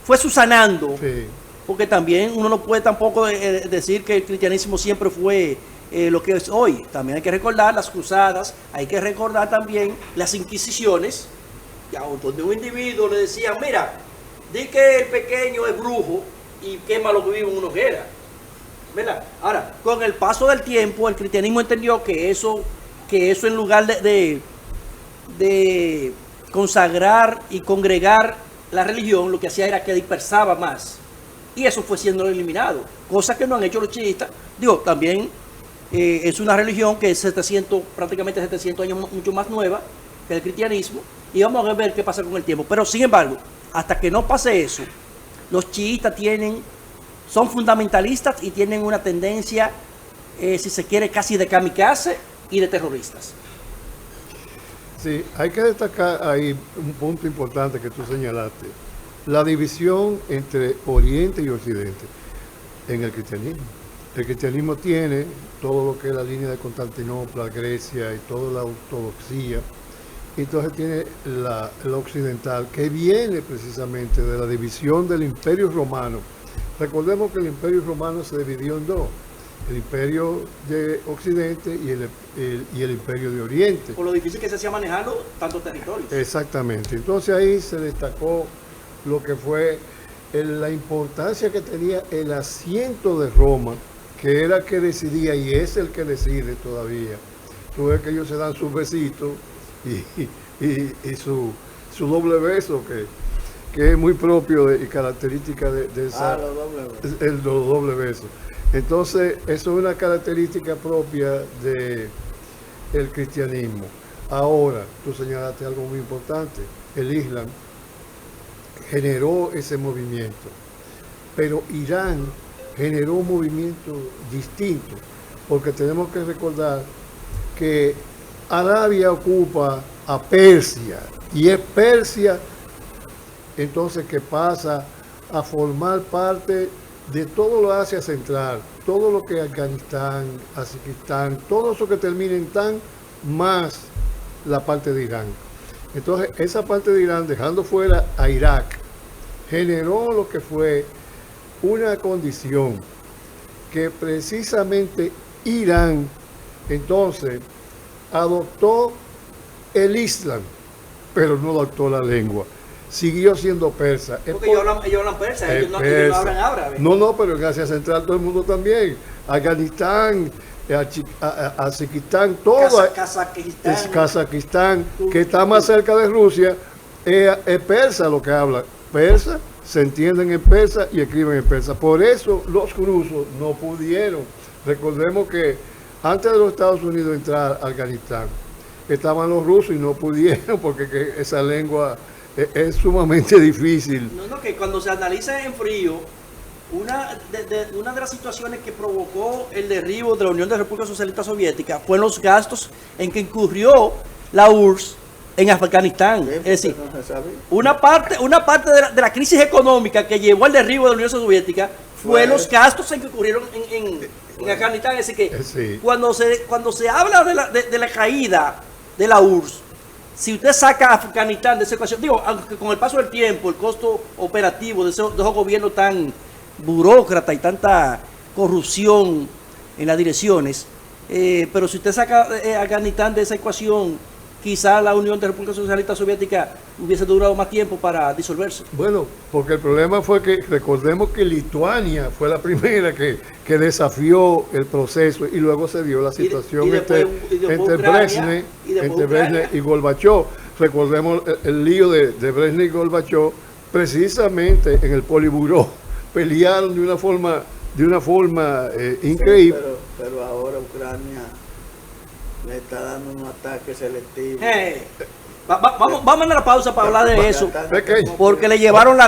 fue subsanando, sí. Porque también uno no puede tampoco decir que el cristianismo siempre fue lo que es hoy. También hay que recordar las cruzadas, hay que recordar también las inquisiciones, donde un individuo le decía, mira, di que el pequeño es brujo y quema lo que vive en una hoguera, ¿verdad? Ahora, con el paso del tiempo, el cristianismo entendió que eso en lugar de consagrar y congregar la religión, lo que hacía era que dispersaba más. Y eso fue siendo eliminado, cosa que no han hecho los chiistas. Digo, también es una religión que es prácticamente 700 años mucho más nueva que el cristianismo, y vamos a ver qué pasa con el tiempo. Pero sin embargo, hasta que no pase eso, los chiistas son fundamentalistas y tienen una tendencia, si se quiere, casi de kamikaze y de terroristas. Sí, hay que destacar ahí un punto importante que tú señalaste. La división entre Oriente y Occidente en el cristianismo. El cristianismo tiene todo lo que es la línea de Constantinopla, Grecia y toda la ortodoxia. Entonces tiene la occidental, que viene precisamente de la división del Imperio Romano. Recordemos que el Imperio Romano se dividió en dos: el Imperio de Occidente y el Imperio de Oriente. Por lo difícil que se hacía manejarlo, tantos territorios. Exactamente. Entonces ahí se destacó lo que fue la importancia que tenía el asiento de Roma, que era el que decidía y es el que decide todavía. Tú ves que ellos se dan sus besitos y su doble beso, que es muy propio y característica de esa, los doble besos. Entonces, eso es una característica propia del cristianismo. Ahora, tú señalaste algo muy importante: el Islam generó ese movimiento, pero Irán generó un movimiento distinto, porque tenemos que recordar que Arabia ocupa a Persia, y es Persia entonces que pasa a formar parte de todo lo Asia Central, todo lo que es Afganistán, Azerbaiyán, todo eso que termina en Tan, más la parte de Irán. Entonces, esa parte de Irán, dejando fuera a Irak, generó lo que fue una condición que precisamente Irán entonces adoptó el Islam, pero no adoptó la lengua. Siguió siendo persa. Porque ellos hablan persa, ellos no hablan árabe. No, pero en Asia Central todo el mundo también. Afganistán, Azerbaiyán, todo. Kazajistán, que está más cerca de Rusia, es persa lo que habla. Persa, se entienden en persa y escriben en persa. Por eso los rusos no pudieron. Recordemos que antes de los Estados Unidos entrar a Afganistán, estaban los rusos y no pudieron, porque esa lengua es sumamente difícil. No, que cuando se analiza en frío, una de las situaciones que provocó el derribo de la Unión de Repúblicas Socialistas Soviéticas fue los gastos en que incurrió la URSS en Afganistán. Es decir, una parte de la crisis económica que llevó al derribo de la Unión Soviética fue los gastos en que ocurrieron en Afganistán. Es decir, que cuando se habla de la caída de la URSS, si usted saca a Afganistán de esa ecuación, digo, aunque con el paso del tiempo, el costo operativo de esos gobiernos tan burócrata y tanta corrupción en las direcciones, pero si usted saca a Afganistán de esa ecuación, quizá la Unión de Repúblicas Socialistas Soviéticas hubiese durado más tiempo para disolverse. Bueno, porque el problema fue que recordemos que Lituania fue la primera que desafió el proceso y luego se dio la situación entre Brezhnev y Gorbachov. Recordemos el lío de Brezhnev y Gorbachov, precisamente en el Politburó, pelearon de una forma increíble. Sí, pero ahora Ucrania le está dando un ataque selectivo. Vamos a la pausa para hablar de eso, porque le llevaron la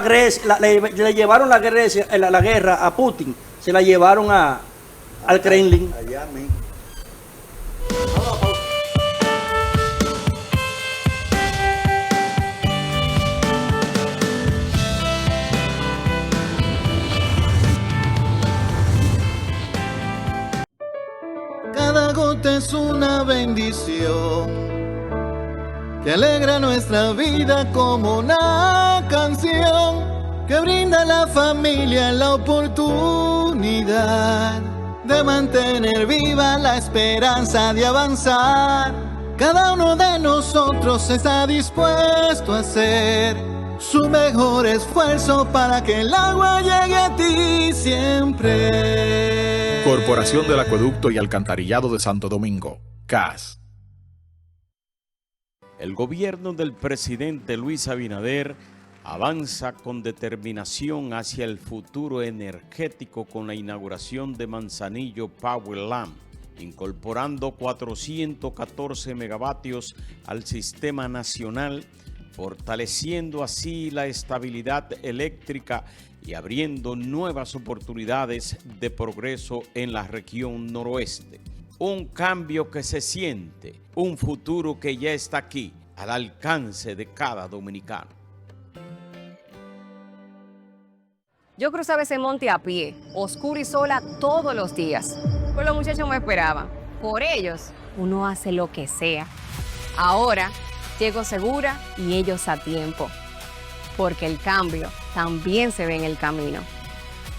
guerra a Putin, se la llevaron al Kremlin. Allá mismo. Cada gota es una bendición que alegra nuestra vida como una canción que brinda a la familia la oportunidad de mantener viva la esperanza de avanzar. Cada uno de nosotros está dispuesto a hacer su mejor esfuerzo para que el agua llegue a ti siempre. Corporación del Acueducto y Alcantarillado de Santo Domingo, CAS. El gobierno del presidente Luis Abinader avanza con determinación hacia el futuro energético con la inauguración de Manzanillo Power Lamp, incorporando 414 megavatios al sistema nacional, fortaleciendo así la estabilidad eléctrica y abriendo nuevas oportunidades de progreso en la región noroeste. Un cambio que se siente, un futuro que ya está aquí, al alcance de cada dominicano. Yo cruzaba ese monte a pie, oscuro y sola todos los días. Pues los muchachos me esperaban. Por ellos, uno hace lo que sea. Ahora, llego segura y ellos a tiempo. Porque el cambio también se ve en el camino.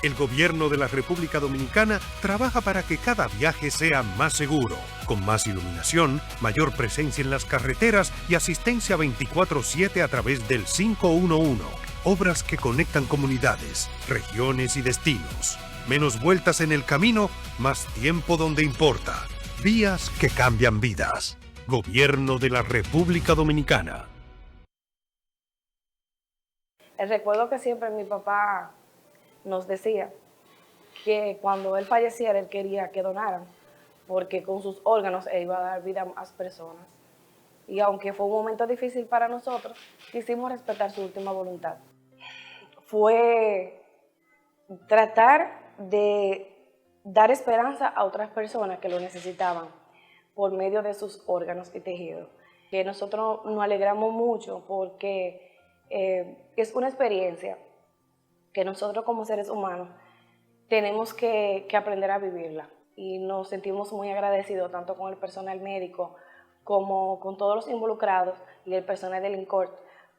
El gobierno de la República Dominicana trabaja para que cada viaje sea más seguro, con más iluminación, mayor presencia en las carreteras y asistencia 24/7 a través del 511. Obras que conectan comunidades, regiones y destinos. Menos vueltas en el camino, más tiempo donde importa. Vías que cambian vidas. Gobierno de la República Dominicana. El recuerdo que siempre mi papá nos decía que cuando él falleciera, él quería que donaran, porque con sus órganos él iba a dar vida a más personas. Y aunque fue un momento difícil para nosotros, quisimos respetar su última voluntad. Fue tratar de dar esperanza a otras personas que lo necesitaban por medio de sus órganos y tejidos. Que nosotros nos alegramos mucho porque es una experiencia que nosotros como seres humanos tenemos que aprender a vivirla. Y nos sentimos muy agradecidos tanto con el personal médico como con todos los involucrados y el personal del INCORT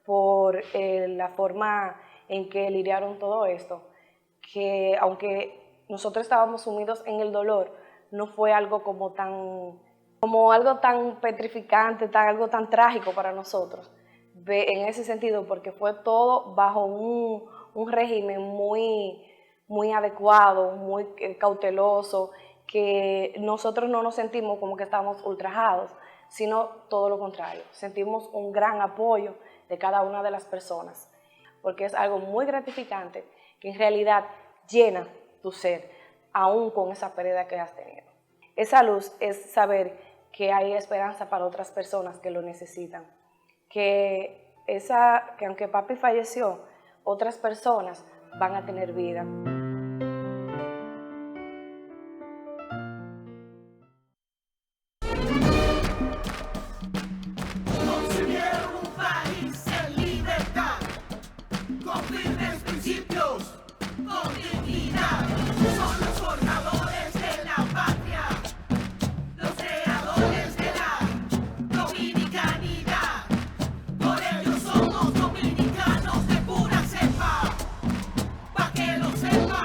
por la forma en que lidiaron todo esto, que aunque nosotros estábamos sumidos en el dolor, no fue algo como algo tan petrificante, algo tan trágico para nosotros, en ese sentido, porque fue todo bajo un régimen muy adecuado, muy cauteloso, que nosotros no nos sentimos como que estábamos ultrajados, sino todo lo contrario. Sentimos un gran apoyo de cada una de las personas, porque es algo muy gratificante que en realidad llena tu ser, aún con esa pérdida que has tenido. Esa luz es saber que hay esperanza para otras personas que lo necesitan, que aunque papi falleció, otras personas van a tener vida. Concibieron un país en libertad, con firmes principios, con dignidad. Son los forjadores de la patria, los creadores de la dominicanidad. Por ellos somos dominicanos de pura cepa, pa' que lo sepa.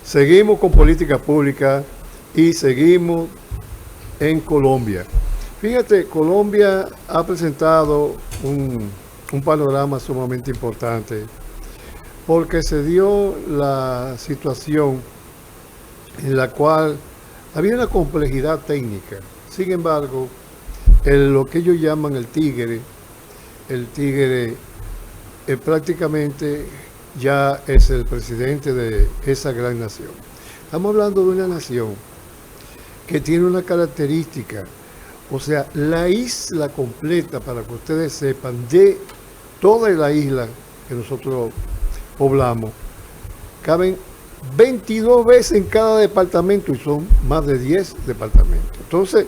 seguimos con políticas públicas y seguimos en Colombia. Fíjate, Colombia ha presentado un panorama sumamente importante porque se dio la situación en la cual había una complejidad técnica. Sin embargo, lo que ellos llaman el tigre prácticamente ya es el presidente de esa gran nación. Estamos hablando de una nación que tiene una característica, o sea, la isla completa, para que ustedes sepan, de toda la isla que nosotros poblamos, caben 22 veces en cada departamento y son más de 10 departamentos. Entonces,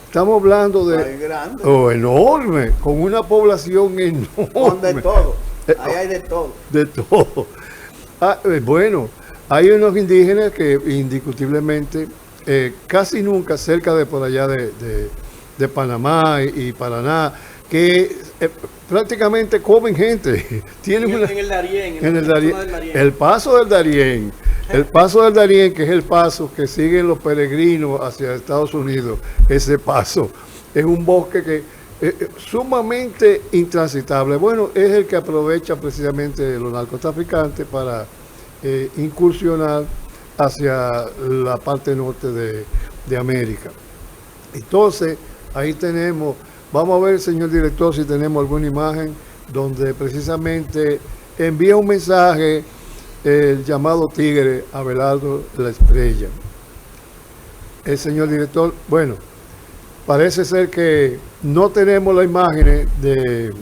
estamos hablando de grande. Enorme, con una población enorme. Con de todo. Ahí hay de todo. De todo. Bueno, hay unos indígenas que indiscutiblemente casi nunca cerca de por allá de Panamá y Paraná, que prácticamente comen gente. Tienen en el Darién, en el Darién, el paso del Darién. El paso del Darién, que es el paso que siguen los peregrinos hacia Estados Unidos, ese paso es un bosque que sumamente intransitable. Bueno, es el que aprovecha precisamente los narcotraficantes para incursionar hacia la parte norte de América. Entonces, ahí tenemos, vamos a ver, señor director, si tenemos alguna imagen donde precisamente envía un mensaje el llamado tigre Abelardo La Estrella. El señor director, bueno, parece ser que no tenemos las imágenes del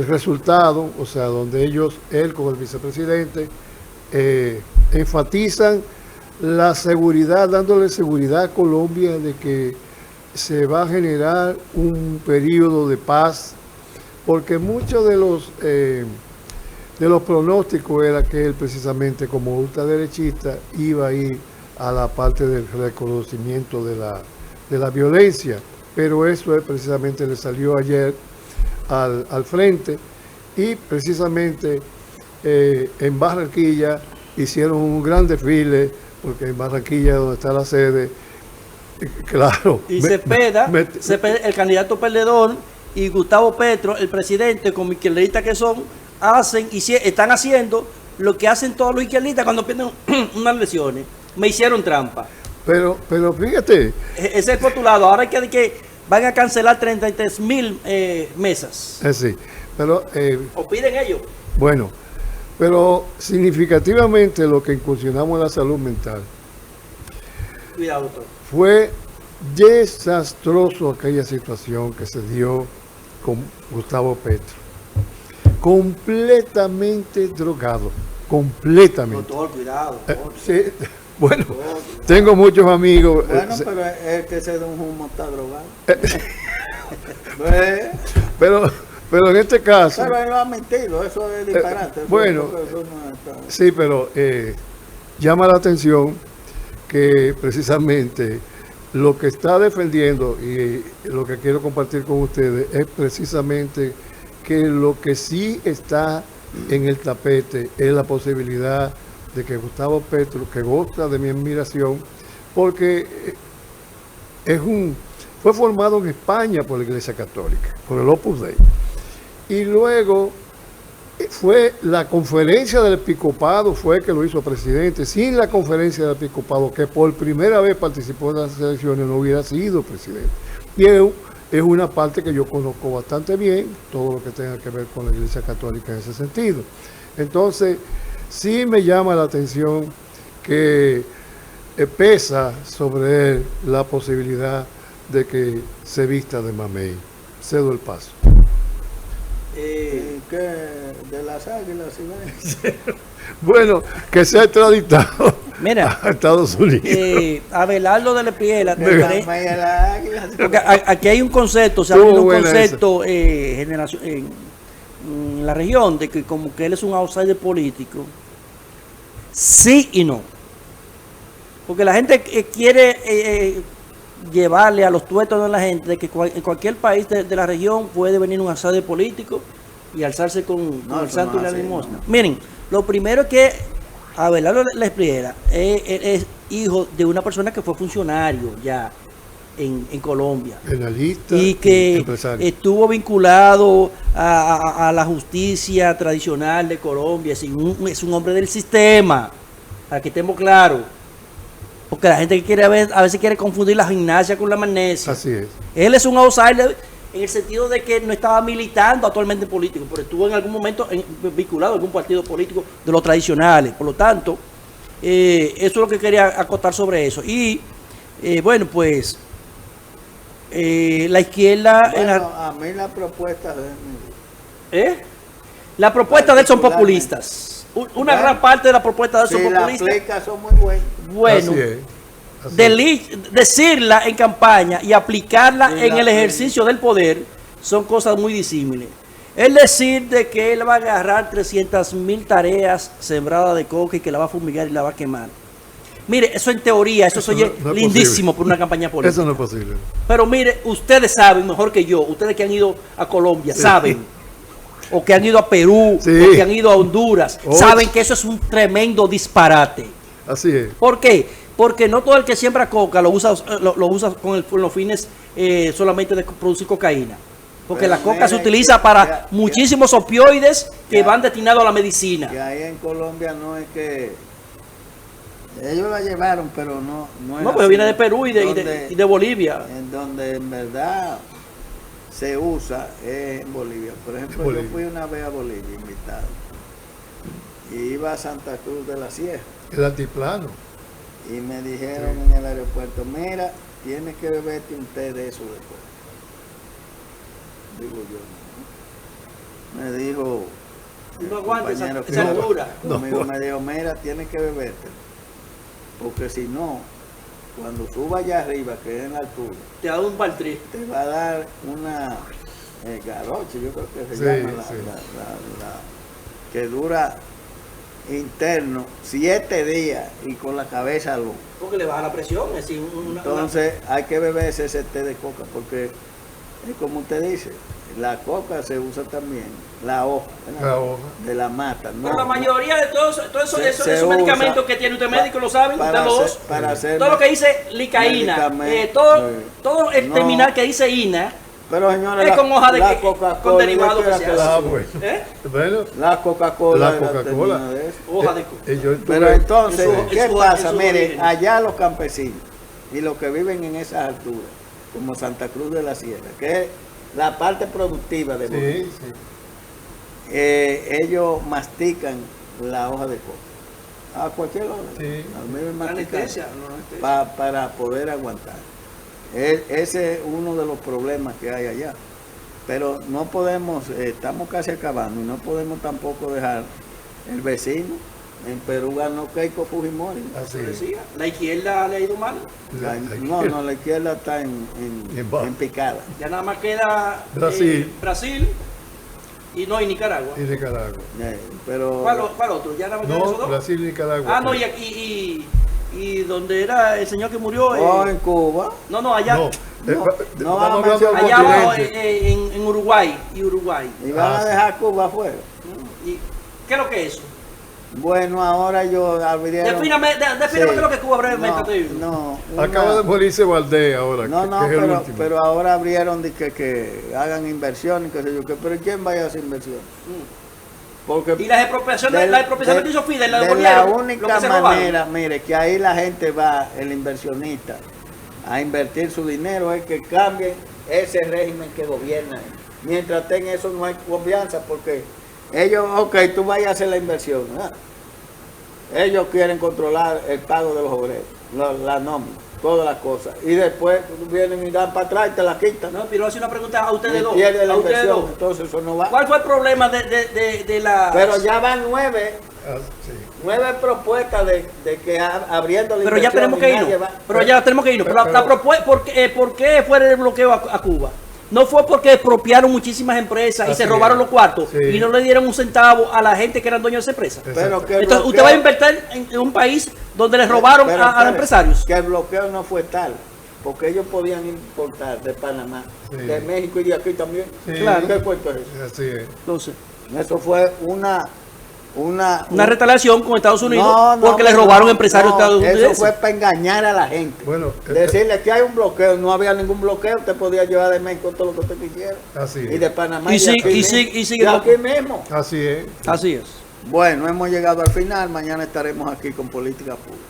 resultado, o sea, donde él con el vicepresidente, enfatizan la seguridad, dándole seguridad a Colombia de que se va a generar un periodo de paz, porque muchos de los pronósticos era que él precisamente como ultraderechista iba a ir a la parte del reconocimiento de la violencia, pero eso precisamente le salió ayer al frente y precisamente en Barranquilla hicieron un gran desfile, porque en Barranquilla, donde está la sede, claro. Y Cepeda, el candidato perdedor, y Gustavo Petro, el presidente, como izquierdistas que son, están haciendo lo que hacen todos los izquierdistas cuando pierden unas elecciones. Me hicieron trampa. Pero fíjate. Ese es el postulado. Ahora que van a cancelar 33,000 mesas. Sí, pero... o piden ellos. Bueno, pero significativamente lo que incursionamos en la salud mental. Cuidado, doctor. Fue desastroso aquella situación que se dio con Gustavo Petro. Completamente drogado. Completamente. Doctor, cuidado. Sí, bueno, tengo muchos amigos. Bueno, pero es que ese de un humo está drogado. Pero en este caso... Pero él lo ha mentido, eso es disparate. Bueno, sí, pero llama la atención que precisamente lo que está defendiendo y lo que quiero compartir con ustedes es precisamente que lo que sí está en el tapete es la posibilidad de que Gustavo Petro, que goza de mi admiración, porque fue formado en España por la Iglesia Católica, por el Opus Dei. Y luego fue la conferencia del episcopado, fue que lo hizo presidente. Sin la conferencia del episcopado, que por primera vez participó en las elecciones, no hubiera sido presidente. Y es una parte que yo conozco bastante bien, todo lo que tenga que ver con la Iglesia Católica en ese sentido. Entonces, sí me llama la atención que pesa sobre él la posibilidad de que se vista de mamey. Cedo el paso. ¿Qué? De las águilas, ¿sí? Bueno, que sea extraditado. Mira, a Estados Unidos. Abelardo de la Piela. Porque aquí hay un concepto, se ha un concepto en la región de que como que él es un outsider político. Sí y no. Porque la gente quiere llevarle a los tuetos de la gente de que en cualquier país de la región puede venir un outsider político y alzarse con el santo y la limosna. Miren, lo primero es que Abelardo La Espriella es hijo de una persona que fue funcionario ya en Colombia. Penalista Y que empresario. estuvo vinculado a la justicia tradicional de Colombia. Es un hombre del sistema, para que estemos claros. Porque la gente que quiere a veces quiere confundir la gimnasia con la magnesia. Así es. Él es un outsider en el sentido de que no estaba militando actualmente en político, pero estuvo en algún momento vinculado a algún partido político de los tradicionales. Por lo tanto, eso es lo que quería acotar sobre eso. Y bueno, pues la izquierda... Bueno, a mí la propuesta de... La propuesta de él son populistas. Una gran parte de la propuesta de él son si populistas. la aplica, son muy buenas. Bueno, Así es. Así es. decirla en campaña y aplicarla Sí, en el ejercicio del poder son cosas muy disímiles. Es decir, de que él va a agarrar 300.000 tareas sembradas de coca y que la va a fumigar y la va a quemar. Mire, eso en teoría, eso oye no es lindísimo posible. por una campaña política. Eso no es posible. Pero mire, ustedes saben mejor que yo, ustedes que han ido a Colombia, saben, o que han ido a Perú, Sí. o que han ido a Honduras, saben que eso es un tremendo disparate. Así es. ¿Por qué? Porque no todo el que siembra coca lo usa con los fines solamente de producir cocaína. Porque Pero la coca mire, se utiliza para ya- muchísimos opioides que ya- van destinados a la medicina. Que ahí en Colombia no es que... Ellos la llevaron, pero no es No, pero así. viene de Perú y Donde- de Bolivia. En donde en verdad se usa es en Bolivia. Por ejemplo, Bolivia. yo fui una vez a Bolivia invitado. Y iba a Santa Cruz de la Sierra. El altiplano. Y me dijeron en el aeropuerto, mira, tienes que beberte un té de eso después. Digo yo, no. Me dijo, No aguanta esa compañero que esa iba altura. conmigo, me dijo, mira, tienes que beberte. Porque si no, cuando suba allá arriba, que es en la altura, Te da un baltrí. te va a dar una garoche, yo creo que se Sí, llama sí. que dura interno 7 días y con la cabeza loca. Porque le baja la presión. Es decir, Entonces hay que beberse ese té de coca porque es como usted dice, la coca se usa también, la hoja, ¿verdad? La hoja. De la mata. No, pero la mayoría de todos Se esos medicamentos usa que tiene usted médico lo saben, para ustedes los dos. hacer- para hacer todo lo que dice licaína, medicamento, todo el no. terminal que dice INA, Pero señores, es con hoja de la que- Coca-Cola, con derivados ¿de qué que era se la- hacen. bueno. ¿Eh? Bueno, La Coca-Cola. la Coca-Cola. termina de eso. Hoja de coca. yo estuve- Pero entonces, Eso- ¿qué eso- pasa? eso Mire, origen. allá los campesinos y los que viven en esas alturas, como Santa Cruz de la Sierra, que es la parte productiva de Bolivia, Sí, sí. ellos mastican la hoja de coca. A cualquier hora. Sí. Al menos La mastican anestesia, la anestesia. para poder aguantar. Ese es uno de los problemas que hay allá. Pero no podemos, estamos casi acabando y no podemos tampoco dejar el vecino. En Perú ganó Keiko Fujimori. Así es. Decía, la izquierda le ha ido mal. No, la izquierda está en bajo. picada. Ya nada más queda Brasil. Brasil y no, y Nicaragua. Y Nicaragua. Pero ¿Cuál otro? Ya nada más quedan esos No, dos. Brasil y Nicaragua. Ah, no, y donde era el señor que murió. en Cuba. No, allá. No, No, no estamos vamos a hablando del Allá abajo, continente. en Uruguay. Y van a sí. dejar Cuba afuera. ¿Y qué es lo que es eso? Bueno, ahora yo abrieron... Defíname Sí. qué es lo que Cuba brevemente. te digo. No, Acaba de morirse Valdés ahora, No, que es el pero, último. pero ahora abrieron de que hagan inversión y qué sé yo qué. Pero ¿quién vaya a hacer inversión? Porque Y las expropiaciones, que hizo Fidel, la de la devolvieron, lo única que se robaron. manera, mire, que ahí la gente va, el inversionista, a invertir su dinero es que cambien ese régimen que gobierna. Mientras tenga eso no hay confianza porque ellos, ok, tú vayas a hacer la inversión, ¿verdad? Ellos quieren controlar el pago de los obreros, la nómina, todas las cosas. Y después vienen y dan para atrás y te la quitan. No, pero hace una pregunta a ustedes Y dos. pierde la A ustedes inversión, dos. entonces eso no va. ¿Cuál fue el problema de la... Pero ya van 9 Ah, sí. 9 propuestas de que abriendo la Pero ya inversión tenemos y que irnos. nadie va. Pero ya tenemos que irnos. Pero la propuesta, ¿por qué fue el bloqueo a Cuba? No fue porque expropiaron muchísimas empresas y Así se robaron es. los cuartos Sí. y no le dieron un centavo a la gente que eran dueños de esa empresa. Pero que el Entonces, usted bloqueo- va a invertir en un país donde les robaron Pero a los espere, empresarios. Que el bloqueo no fue tal, porque ellos podían importar de Panamá, Sí. de México y de aquí también. Sí. Claro. ¿Qué cuento es eso? Así es. Entonces, Eso fue una retaliación con Estados Unidos No, porque le robaron empresarios no, estadounidenses. Eso fue para engañar a la gente. Bueno, decirle que hay un bloqueo, no había ningún bloqueo, usted podía llevar de México todo lo que usted quisiera. Así Y es. de Panamá Y y, sí- de aquí y sí- mismo. y sigue- De aquí mismo. Así es. Así es. Bueno, hemos llegado al final, mañana estaremos aquí con Política Pública.